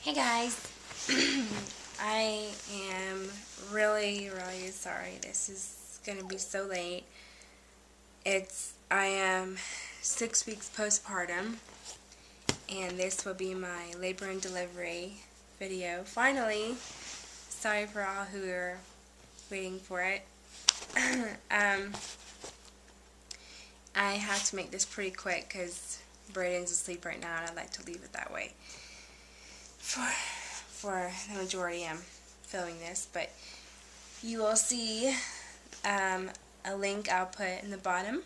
Hey guys, I am really sorry this is going to be so late. I am 6 weeks postpartum, and this will be my labor and delivery video. Finally, sorry for all who are waiting for it. I have to make this pretty quick because Braden's asleep right now, and I'd like to leave it that way for the majority. I'm filming this, but you will see a link I'll put in the bottom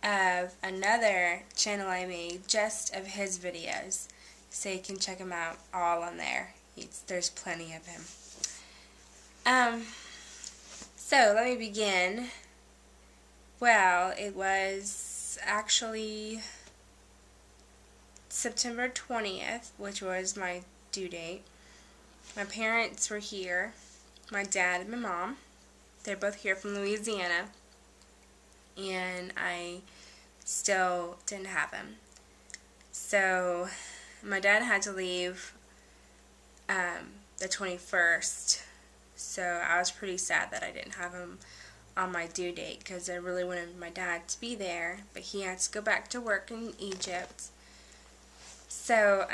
of another channel I made just of his videos, so you can check him out all on there. There's plenty of him. So let me begin. Well, it was actually September 20th, which was my due date. My parents were here, my dad and my mom. They're both here from Louisiana, and I still didn't have him. So my dad had to leave the 21st, so I was pretty sad that I didn't have him on my due date because I really wanted my dad to be there, but he had to go back to work in Egypt. So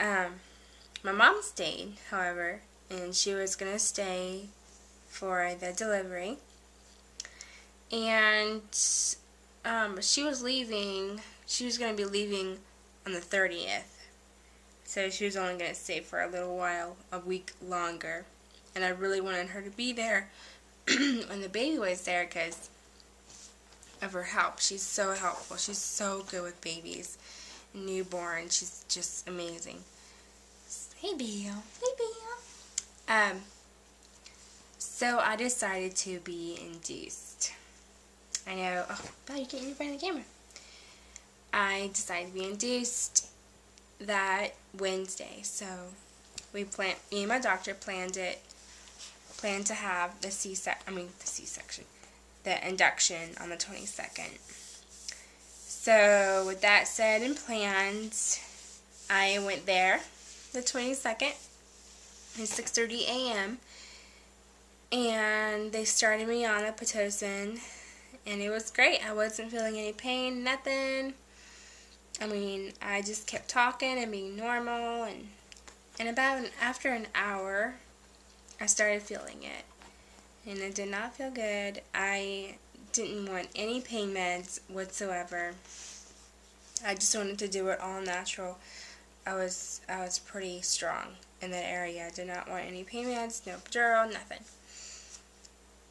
my mom stayed, however, and she was going to stay for the delivery. And she was leaving. She was going to be leaving on the 30th. So she was only going to stay for a little while, a week longer. And I really wanted her to be there when the baby was there because of her help. She's so helpful. She's so good with babies. Newborn. She's just amazing. Hey, Bill. Hey, Bill. So I decided to be induced. I know. Oh, Bill, you're getting in front of the camera. I decided to be induced that Wednesday. So me and my doctor planned to have the induction on the 22nd. So with that said and planned, I went there the 22nd at 6:30 a.m. and they started me on a Pitocin, and it was great. I wasn't feeling any pain, nothing. I mean, I just kept talking and being normal, and after an hour, I started feeling it, and it did not feel good. I didn't want any pain meds whatsoever. I just wanted to do it all natural. I was pretty strong in that area. I did not want any pain meds, no epidural, nothing.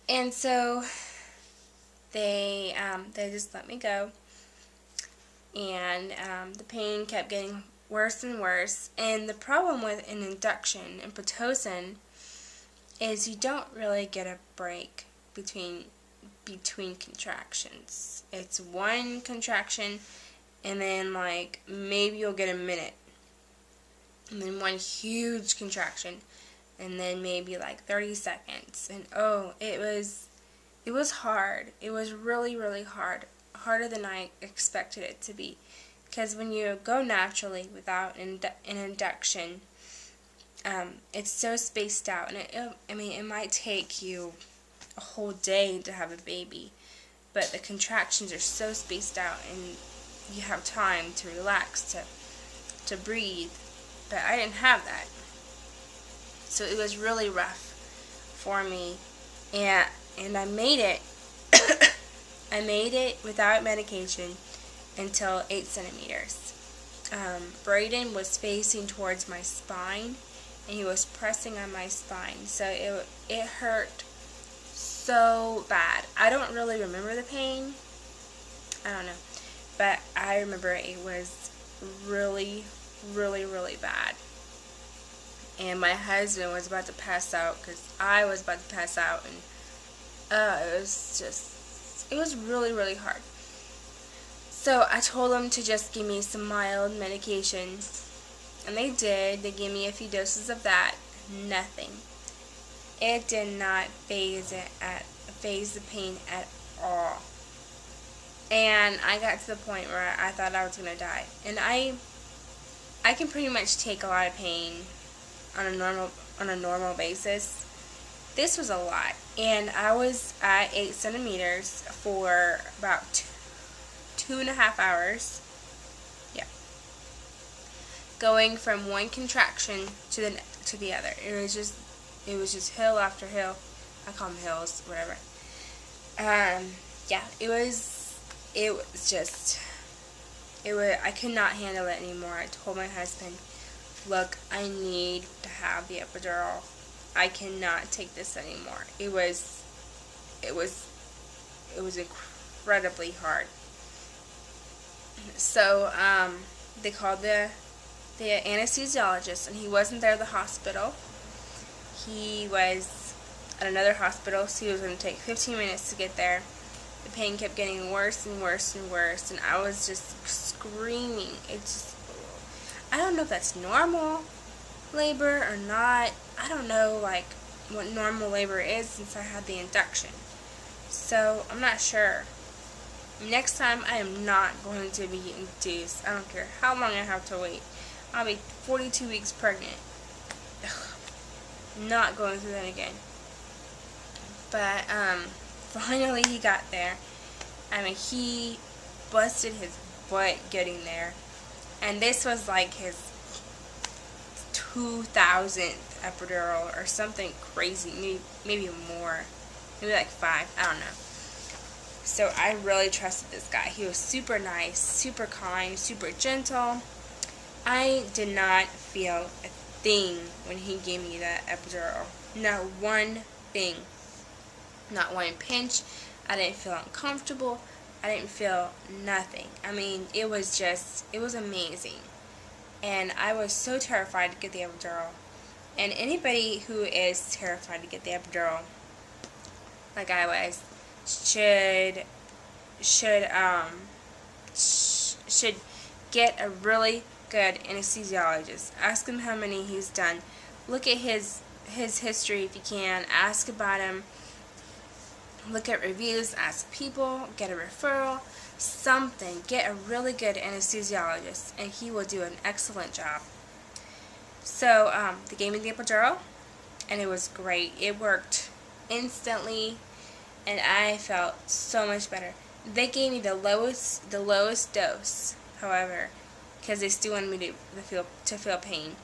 And so they just let me go, and the pain kept getting worse and worse. And the problem with an induction and Pitocin is you don't really get a break between contractions. It's one contraction, and then like maybe you'll get a minute, and then one huge contraction, and then maybe like 30 seconds. And oh, it was hard. It was really hard, harder than I expected it to be, because when you go naturally without an induction, it's so spaced out, and it might take you a whole day to have a baby, but the contractions are so spaced out, and you have time to relax, to breathe. But I didn't have that, so it was really rough for me, and I made it. I made it without medication until 8 centimeters. Braden was facing towards my spine, and he was pressing on my spine, so it hurt so bad. I don't really remember the pain. I don't know. But I remember it was really bad. And my husband was about to pass out because I was about to pass out. And it was really hard. So I told them to just give me some mild medication. And they did. They gave me a few doses of that. Nothing. It did not phase the pain at all. And I got to the point where I thought I was going to die. And I can pretty much take a lot of pain on a normal basis. This was a lot, and I was at 8 centimeters for about 2.5 hours. Yeah, going from one contraction to the other. It was just hill after hill. I call them hills, whatever. Yeah, it was just, I could not handle it anymore. I told my husband, look, I need to have the epidural. I cannot take this anymore. It was incredibly hard. So, they called the anesthesiologist, and he wasn't there at the hospital. He was at another hospital, so he was going to take 15 minutes to get there. The pain kept getting worse and worse and worse, and I was just screaming. I don't know if that's normal labor or not. I don't know, like, what normal labor is since I had the induction. So, I'm not sure. Next time, I am not going to be induced. I don't care how long I have to wait. I'll be 42 weeks pregnant. Ugh. Not going through that again. But, finally he got there. I mean, he busted his butt getting there. And this was like his 2,000th epidural or something crazy. Maybe more. Maybe like 5. I don't know. So I really trusted this guy. He was super nice, super kind, super gentle. I did not feel a thing when he gave me that epidural. Not one thing. Not one pinch. I didn't feel uncomfortable. I didn't feel nothing. I mean, it was amazing. And I was so terrified to get the epidural. And anybody who is terrified to get the epidural, like I was, should get a really good anesthesiologist. Ask him how many he's done. Look at his history if you can. Ask about him. Look at reviews, ask people, get a referral, something. Get a really good anesthesiologist, and he will do an excellent job. So, they gave me the epidural, and it was great. It worked instantly, and I felt so much better. They gave me the lowest dose, however, because they still wanted me to feel pain.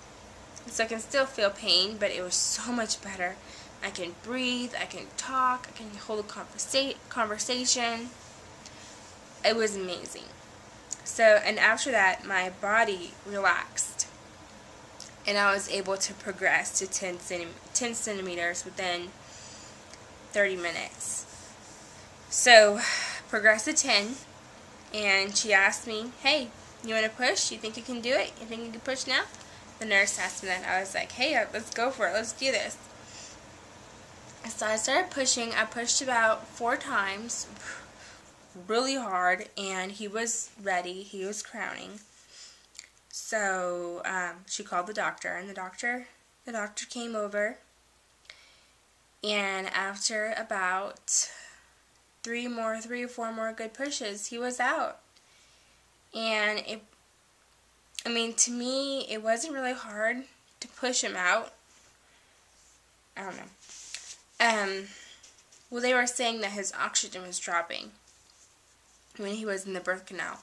So I can still feel pain, but it was so much better. I can breathe, I can talk, I can hold a conversation. It was amazing. So, and after that, my body relaxed, and I was able to progress to 10 centimeters within 30 minutes. So, progressed to 10, and she asked me, hey, you want to push? You think you can do it? You think you can push now? The nurse asked me that. I was like, hey, let's go for it. Let's do this. So I started pushing. I pushed about 4 times, really hard, and he was ready. He was crowning. So she called the doctor, and the doctor came over, and after about 3 or 4 more good pushes, he was out. And to me, it wasn't really hard to push him out. I don't know. Well, they were saying that his oxygen was dropping when he was in the birth canal,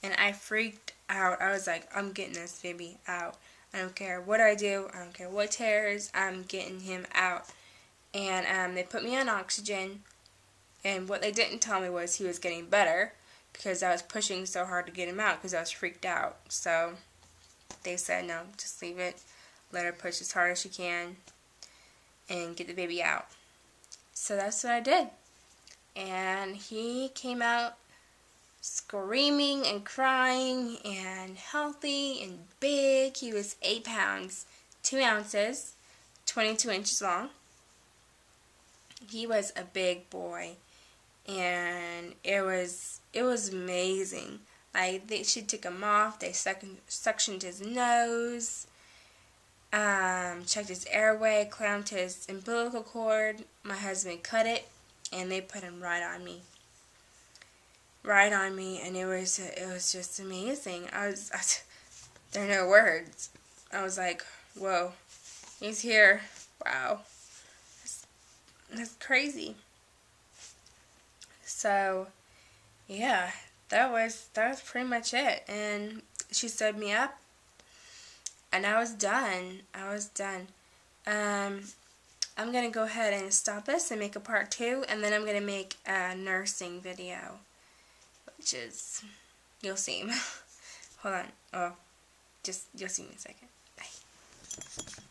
and I freaked out. I was like, I'm getting this baby out. I don't care what I do. I don't care what tears. I'm getting him out. And they put me on oxygen, and what they didn't tell me was he was getting better because I was pushing so hard to get him out because I was freaked out. So they said, no, just leave it. Let her push as hard as she can and get the baby out. So that's what I did. And he came out screaming and crying and healthy and big. He was 8 pounds, 2 ounces, 22 inches long. He was a big boy, and it was amazing. Like, she took him off. They suctioned his nose, checked his airway, clamped his umbilical cord. My husband cut it, and they put him right on me, and it was just amazing. There are no words. I was like, whoa. He's here. Wow. That's crazy. So, yeah, that was pretty much it. And she sewed me up, and I was done. I'm going to go ahead and stop this and make a part 2, and then I'm going to make a nursing video, which is, you'll see. Hold on. Oh, you'll see me in a second. Bye.